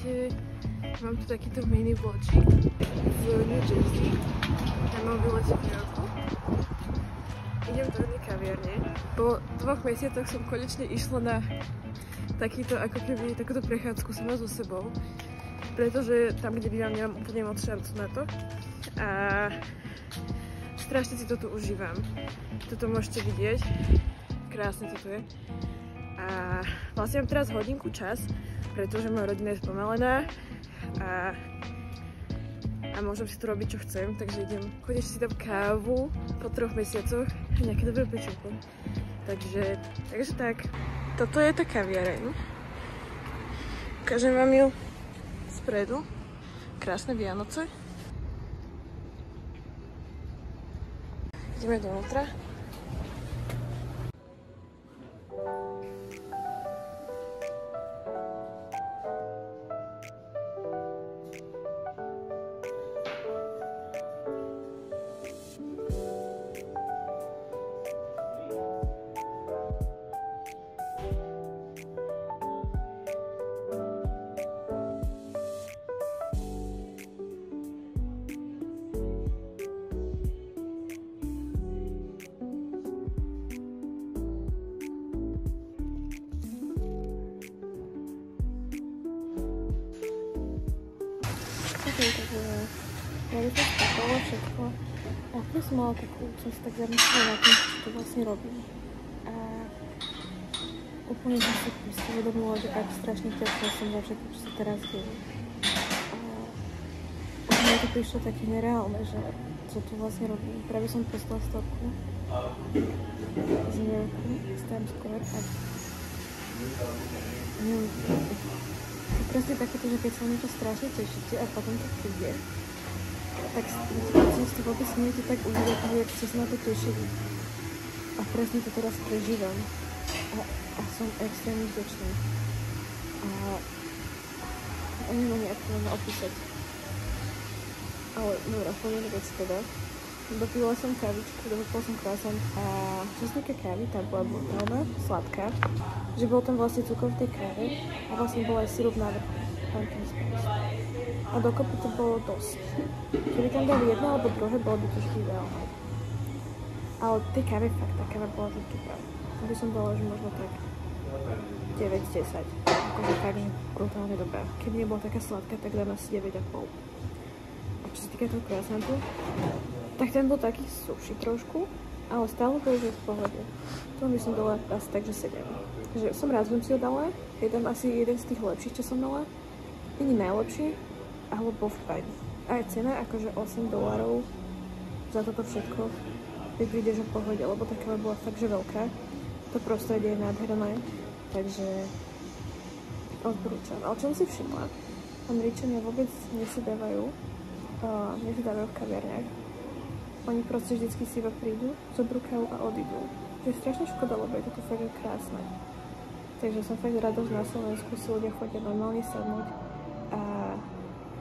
Ahojte, mám tu takýto mini vlogčík z New Jersey. Ja mám výlet v New Yorku. Idem do jednej kaviarne. Po 2 mesiacoch som konečne išla na takúto prechádzku sama so sebou. Pretože tam, kde bývam, nemám úplne moc šancu na to. A strašne si to tu užívam. Toto môžete vidieť. Krásne to tu je. A vlastne mám teraz hodinku čas, pretože moja rodina je spomalená a môžem si tu robiť, čo chcem, takže idem konečne si tam kávu po 3 mesiacoch a nejaké dobré pečenko. Takže tak. Toto je tá kaviareň. Ukážem vám ju spredu. Krásne Vianoce. Ideme dovnútra. Takže ja to spakovalo všetko. A keď som mala takú, som si tak zamyslela na tým, čo to vlastne robím. A úplne som si uvedomila, že tak strašne vďačná som za všetko, čo sa teraz deje. A mne to prišlo také nereálne, že čo tu vlastne robím. Práve som poslala storku z New Yorku, z Times Square a proste takéto, že keď sa niečo strašne tešíte a potom to príde, tak si vôbec neviete tak užívať toho, jak ste sa na to tešili. A presne to teraz prežívam. A som extrémne vďačná. A neviem nejak to opísať. Ale dobrá, poviem vec teda. Dopila som kávičku, dopila som croissant a čo sa týka kávy, tá bola brutálna, sladká. Že bol tam vlastne cukor v tej káve a vlastne bol aj sirup na vrchu. A dokopy to bolo dosť. Keby tam dali jedno alebo druhé, bolo by to vždy ideálne. Ale tej káve fakt, tá káva bola vždy dobrá. By som bola, že možno tak 9-10. Akože fakt, že brutálne dobrá. Keby nebola taká sladká, tak dám asi 9,5. A čo sa týka toho croissantu, tak ten bol taký suší trošku, ale stále bol že v pohode. To by som dala asi tak, že 7. Takže som rád, že som si ho dala. Je tam asi jeden z tých lepších, čo som dala. Není najlepší, ale bol fajn. A je cena akože $8 za toto všetko. Mi príde, že v pohode, lebo tá káva bola fakt, že veľká. To prostredie je nádherné, takže odporúčam. Ale čo som si všimla, Američania vôbec nesidávajú v kaviarniach. Oni proste vždycky si iba prídu, zobrú kávu a odídu. To je strašne škoda, lebo je toto fakt krásne. Takže som fakt rada, že na Slovensku si ľudia chodia normálne sadnúť a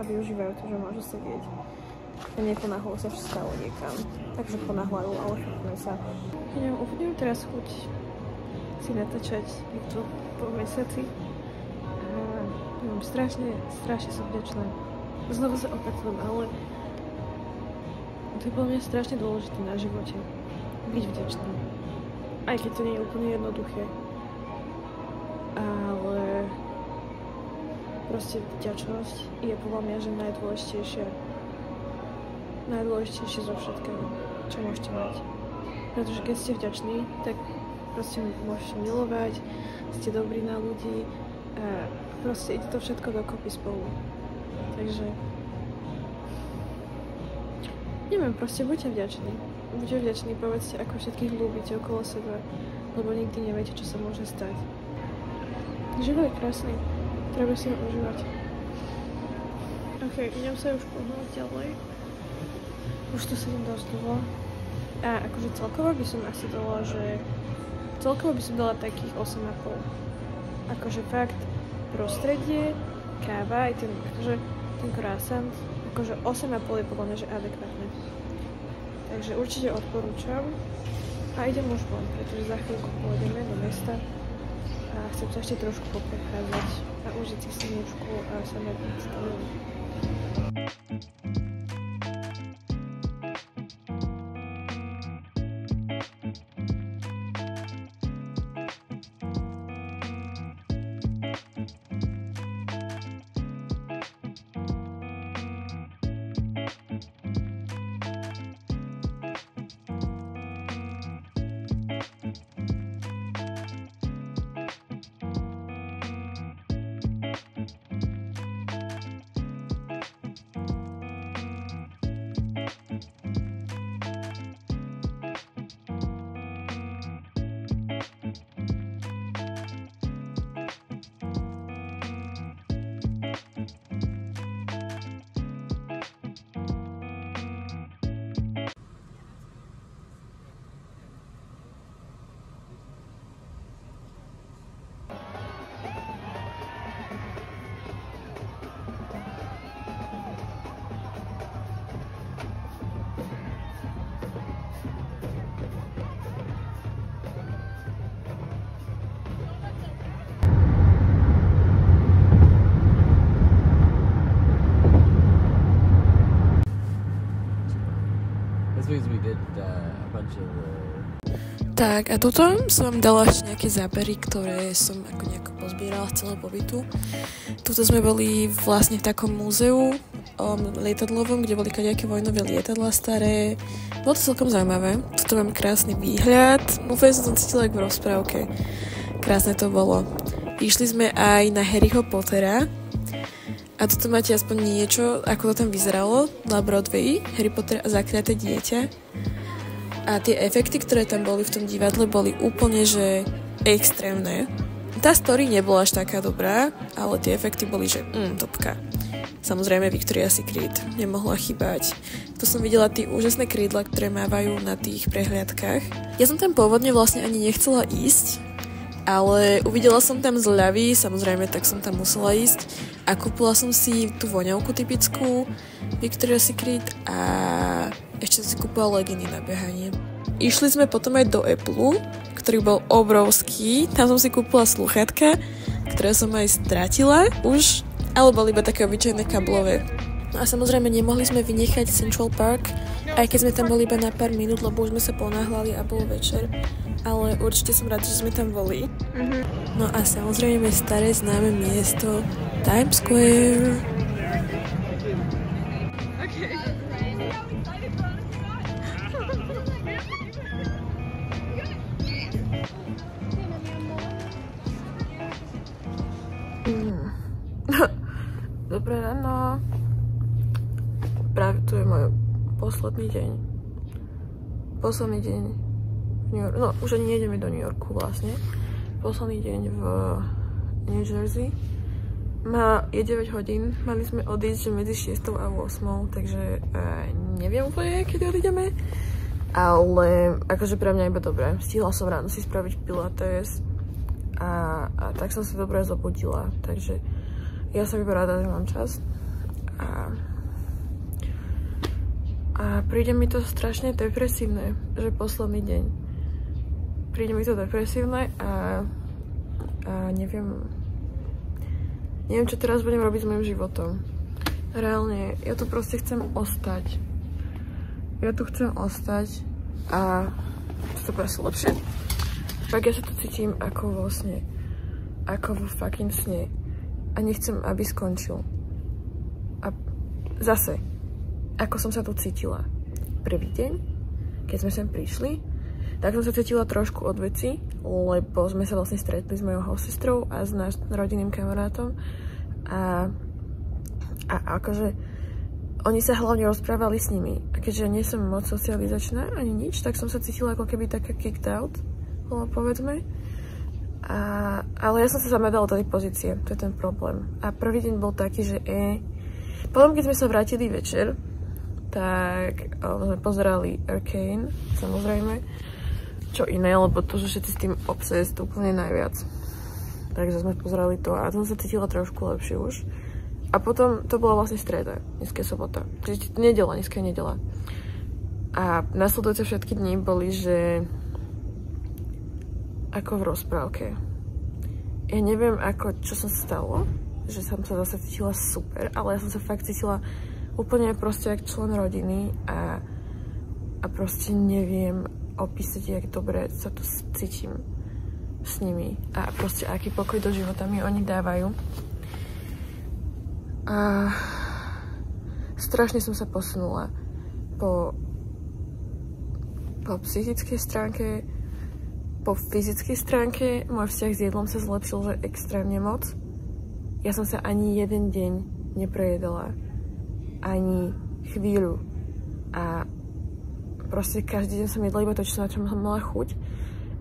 využívajú to, že môžu sedieť. A neponáhľujú sa stále niekam. Takže ponáhľajú, ale chápme sa. Ja neviem, úplne teraz chuť si natáčať tu po mesiaci. A neviem, strašne som vďačná. Znovu sa opakujem, ale to je podľa mňa strašne dôležité na živote. Byť vďačný. Aj keď to nie je úplne jednoduché. Ale proste vďačnosť je podľa mňa, že najdôležitejšie zo všetkého, čo môžete mať. Pretože keď ste vďační, tak proste môžete milovať, ste dobrí na ľudí a proste ide to všetko dokopy spolu. Takže neviem, proste buďte vďační. Buďte vďační, povedzte, ako všetkých ľúbite okolo seba, lebo nikdy neviete, čo sa môže stať. Život je krásny, treba si ho užívať. Ok, idem sa už pohnúť ďalej. Už to sedím dosť dlho. A akože celkovo by som asi dala, že takých 8,5. Akože fakt prostredie, káva, aj ten croissant, akože 8,5 je podľa mňa, že adekvátne. Takže určite odporúčam. A idem už von, pretože za chvíľku pôjdeme do mesta a chcem sa ešte trošku poprechádzať a užiť si slnečku a sa napiť s tým. Tak a toto som vám dala ešte nejaké zábery, ktoré som ako nejako pozbierala z celého pobytu. Tuto sme boli vlastne v takom múzeu lietadlovom, kde boli kadejaké vojnové lietadlá staré. Bolo to celkom zaujímavé. Tuto mám krásny výhľad. Úplne som to cítila ako v rozprávke. Krásne to bolo. Išli sme aj na Harryho Pottera. A tuto máte aspoň niečo, ako to tam vyzeralo na Broadway. Harry Potter a zakliaté dieťa. A tie efekty, ktoré tam boli v tom divadle, boli úplne, že extrémne. Tá story nebola až taká dobrá, ale tie efekty boli, že topka. Samozrejme Victoria's Secret nemohla chýbať. Tu som videla tie úžasné krídla, ktoré mávajú na tých prehliadkách. Ja som tam pôvodne vlastne ani nechcela ísť, ale uvidela som tam zľavy, samozrejme, tak som tam musela ísť. A kúpila som si tú voňavku typickú Victoria's Secret a ešte si kúpila legginy na behanie. Išli sme potom aj do Apple, ktorý bol obrovský. Tam som si kúpila slúchatka, ktoré som aj stratila už, ale boli iba také obyčajné kablové. No a samozrejme nemohli sme vynechať Central Park, aj keď sme tam boli iba na pár minút, lebo už sme sa ponáhľali a bol večer. Ale určite som rada, že sme tam boli. No a samozrejme staré známe miesto Times Square. Dobré ráno. Práve tu je môj posledný deň. Posledný deň v New Yorku. No, už ani nejdeme do New Yorku vlastne. Posledný deň v New Jersey. Je 9 hodín. Mali sme odísť medzi 6 a 8, takže neviem úplne, kedy odídeme. Ale akože pre mňa iba dobré. Stihla som ráno si spraviť pilates a tak som sa dobre zobudila. Takže ja som iba rada, že mám čas. A príde mi to strašne depresívne, že posledný deň. Príde mi to depresívne a neviem, čo teraz budem robiť s mojím životom. Reálne, ja tu proste chcem ostať. Ja tu chcem ostať a to bude asi lepšie. Tak ja sa tu cítim ako vo sne. Ako vo fucking sne. A nechcem, aby skončil. A zase, ako som sa tu cítila prvý deň, keď sme sem prišli, tak som sa cítila trošku od veci, lebo sme sa vlastne stretli s mojou hostsestrou a s náš rodinným kamarátom a akože oni sa hlavne rozprávali s nimi. A keďže nie som moc socializačná ani nič, tak som sa cítila ako keby taká kicked out, povedzme. Ale ja som sa sama dala do tej pozície, to je ten problém. A prvý deň bol taký, že Potom, keď sme sa vrátili večer, tak sme pozerali Arcane, samozrejme. Čo iné, lebo to, že všetci s tým obsessed úplne najviac. Takže sme pozerali to a som sa cítila trošku lepšie už. A potom to bola vlastne streda, dneska je sobota. Čiže dneska je nedeľa. A nasledujúce všetky dni boli, že ako v rozprávke. ja neviem čo sa stalo, že som sa zase cítila super, ale ja som sa fakt cítila úplne proste jak člen rodiny a proste neviem opísať, jak dobre sa tu cítim s nimi a proste aký pokoj do života mi oni dávajú. A strašne som sa posunula po psychickej stránke, po fyzickej stránke. Môj vzťah s jedlom sa zlepšil, že extrémne moc. Ja som sa ani jeden deň neprejedala. Ani chvíľu. A proste každý deň som jedla iba to, čo som na čo mala chuť.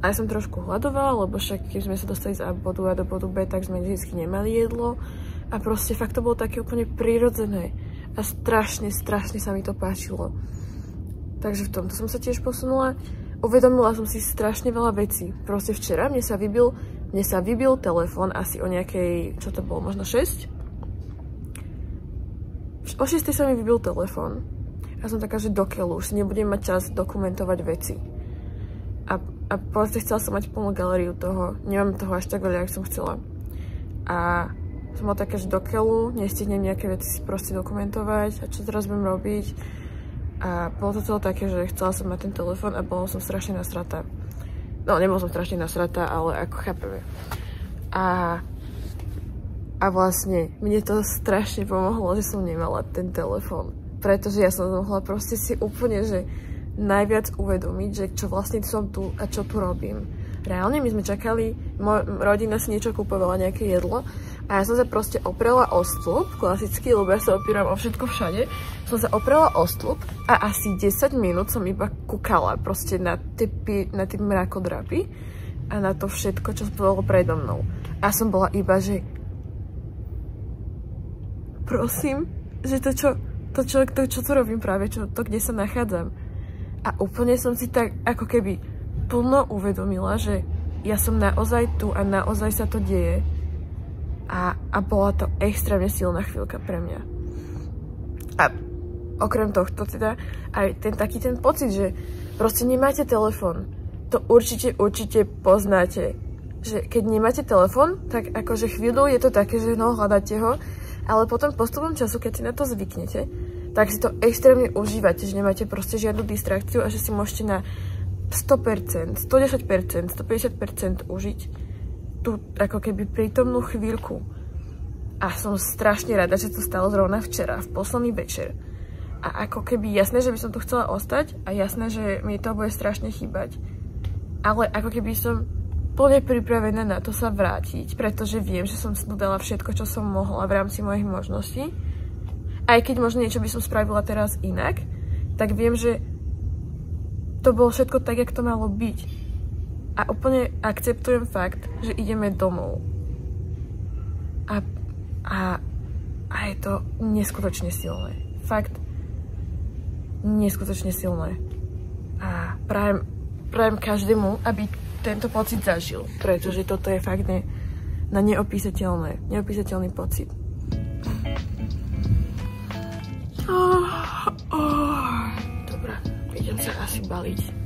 A ja som trošku hľadovala, lebo však keď sme sa dostali z A bodu A do bodu B, tak sme vždy nemali jedlo. A proste fakt to bolo také úplne prirodzené. A strašne sa mi to páčilo. Takže v tomto som sa tiež posunula. Uvedomila som si strašne veľa vecí. Proste včera mne sa vybil telefón asi o nejakej, čo to bolo, možno 6? O 6 sa mi vybil telefón. Ja som taká, že dokeľu, už si nebudem mať čas dokumentovať veci. A proste chcela som mať plnú galériu toho. Nemám toho až tak veľa, jak som chcela. A som bola taká, že dokeľu, nestihnem nejaké veci si proste dokumentovať a čo teraz budem robiť. A bolo to celé také, že chcela som mať ten telefón a bola som strašne nasratá. No, nebola som strašne nasratá, ale ako chápeme. A vlastne mne to strašne pomohlo, že som nemala ten telefón. Pretože ja som mohla proste si úplne, že najviac uvedomiť, že čo vlastne som tu a čo tu robím. Reálne my sme čakali, rodina si niečo kupovala, nejaké jedlo a ja som sa proste oprela o stĺp, klasicky, lebo ja sa opieram o všetko všade. Som sa oprela o stĺp a asi 10 minút som iba kúkala proste na tie mrakodrapy a na to všetko, čo bolo predo mnou. A som bola iba, že prosím, že to, čo tu robím práve, to, kde sa nachádzam. A úplne som si tak ako keby plno uvedomila, že ja som naozaj tu a naozaj sa to deje. A bola to extrémne silná chvíľka pre mňa. A okrem tohto teda aj ten pocit, že proste nemáte telefón. To určite poznáte. Že keď nemáte telefón, tak akože chvíľu je to také, že no, hľadáte ho, ale potom postupom času, keď si na to zvyknete, tak si to extrémne užívate, že nemáte proste žiadnu distrakciu a že si môžete na 100%, 110%, 150% užiť tú ako keby prítomnú chvíľku. A som strašne rada, že to stalo zrovna včera, v posledný večer. A ako keby jasné, že by som tu chcela ostať a jasné, že mi to bude strašne chýbať. Ale ako keby som plne pripravená na to sa vrátiť, pretože viem, že som dala všetko, čo som mohla v rámci mojich možností. Aj keď možno niečo by som spravila teraz inak, tak viem, že to bolo všetko tak, jak to malo byť. A úplne akceptujem fakt, že ideme domov. A je to neskutočne silné. Fakt neskutočne silné. A prajem každému, aby tento pocit zažil, pretože toto je fakt na neopísateľný pocit. Dobre, idem sa asi baliť.